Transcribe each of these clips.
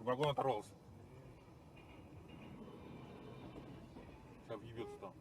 вагон оторвался. Сейчас въебется там.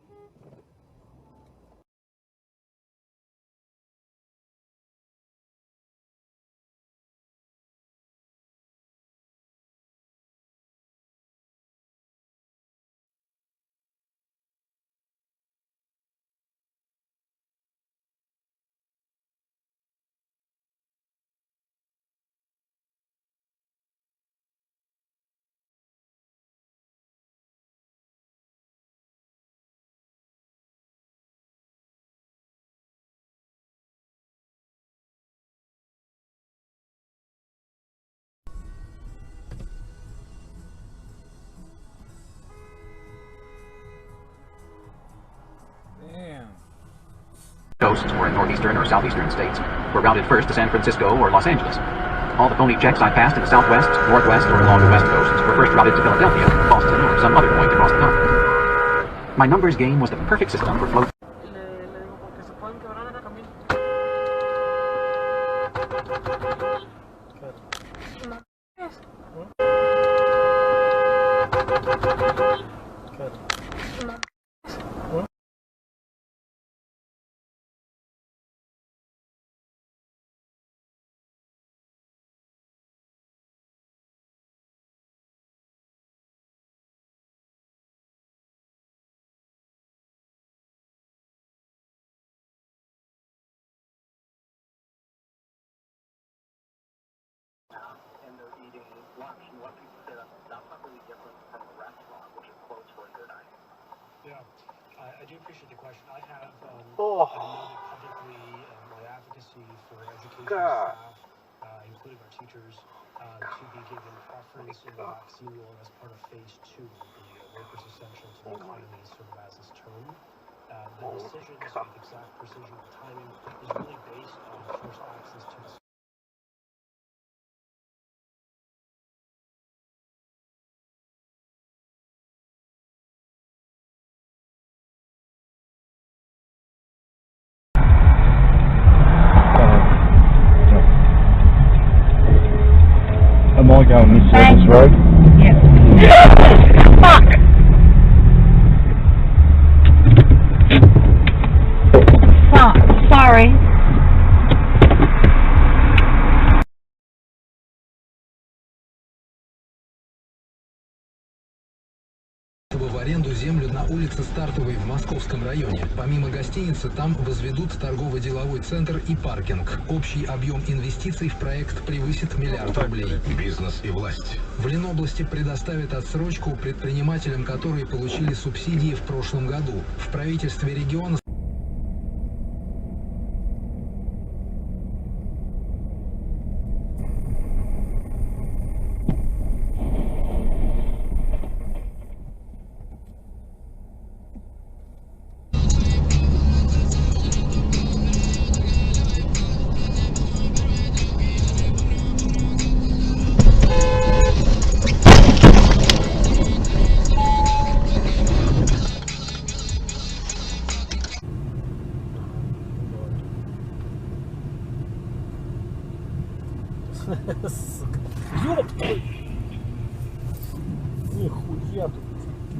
Coasts or in northeastern or southeastern states were routed first to San Francisco or Los Angeles. All the phony checks I passed in the southwest, northwest, or along the west coasts were first routed to Philadelphia, Boston, or some other point across the continent. My numbers game was the perfect system for float. And they're eating lunch. And what people say that's not really different from a restaurant, which is closed for a good night. Yeah, I do appreciate the question. I have noted publicly my advocacy for education staff, including our teachers, to be given preference in the vaccine rule as part of phase 2, the workers essential to the economy, sort of as its term. The decisions with exact precision of timing is really based on first access to the Am I going this service road? Yeah. Fuck! Sorry. В аренду землю на улице Стартовой в Московском районе. Помимо гостиницы, там возведут торгово-деловой центр и паркинг. Общий объем инвестиций в проект превысит $1 миллиард рублей. Бизнес и власть. В Ленобласти предоставят отсрочку предпринимателям, которые получили субсидии в прошлом году. В правительстве региона Сука. Ёб твою! Нихуя тут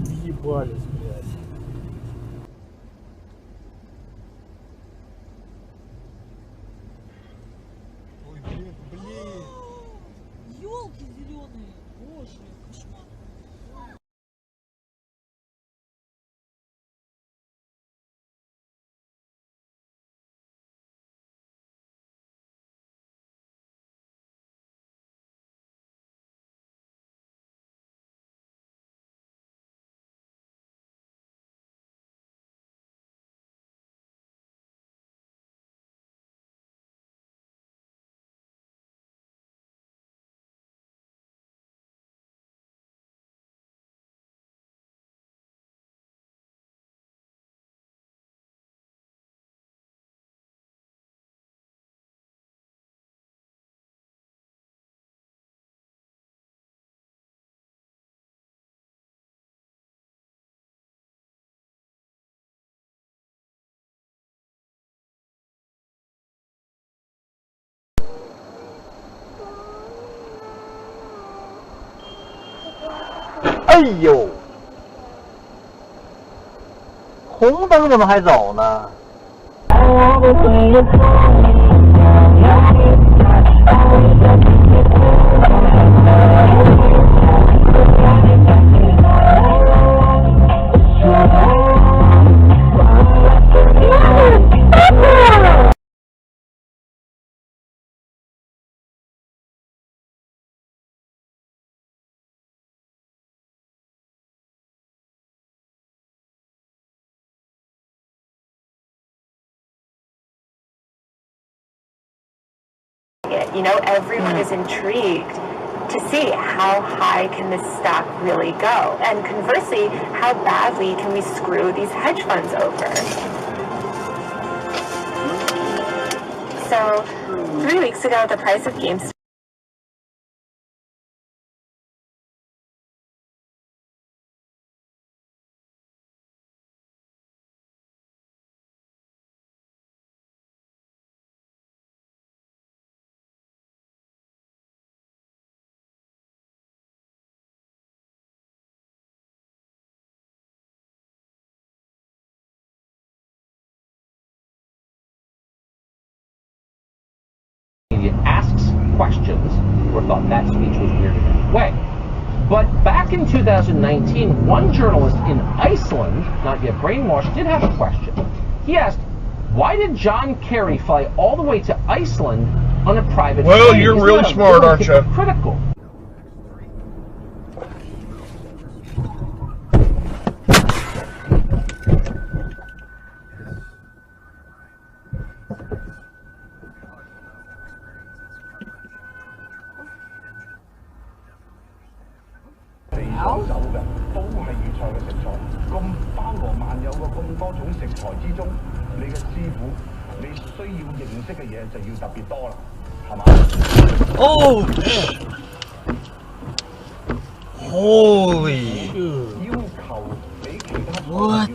въебались, блядь. Ой, блин. Ёлки зеленые, боже, кошмар. 哎呦，红灯怎么还走呢？You know, everyone is intrigued to see how high can this stock really go, and conversely, how badly can we screw these hedge funds over. So 3 weeks ago, the price of GameStop asks questions, or thought that speech was weird in that way. But back in 2019, one journalist in Iceland, not yet brainwashed, did have a question. He asked, why did John Kerry fly all the way to Iceland on a private plane? Well, you're really smart, aren't you? Critical. Oh, holy! What?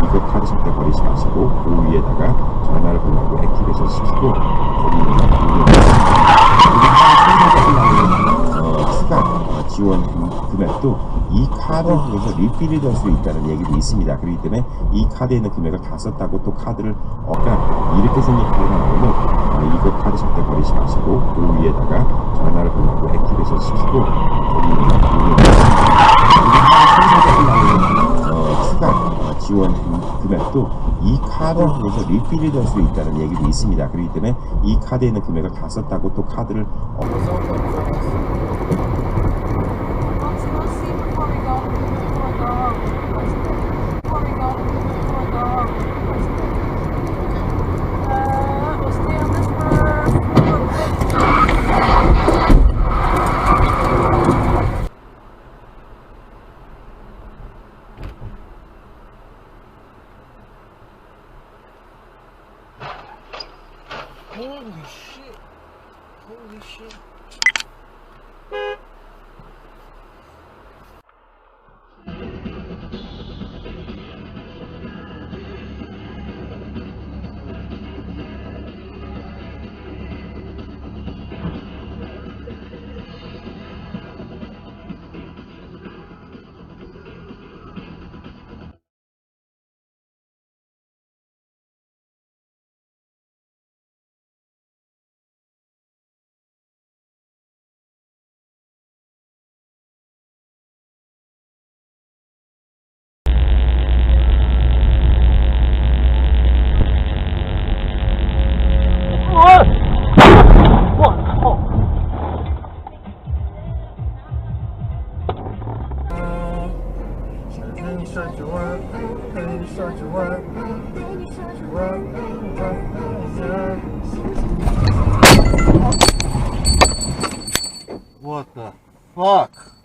이거 카드 절대 버리지 마시고 그 위에다가 전화를 걸라고 액티베이션 시키고 추가 지원 금액도 이 카드를 통해서 리필이 될 수 있다는 얘기도 있습니다. 그렇기 때문에 이 카드에 있는 금액을 다 썼다고 또 카드를 이렇게 생긴 카드가 나오면 이거 카드 절대 버리지 마시고 그 위에다가 전화를 걸라고 액티베이션 시키고 추가 지원 금액도 이 카드를 통해서 리필이 될 수 있다는 얘기도 있습니다. 그렇기 때문에 이 카드에 있는 금액을 다 썼다고 또 카드를 Holy shit. Holy shit. Such a What the fuck?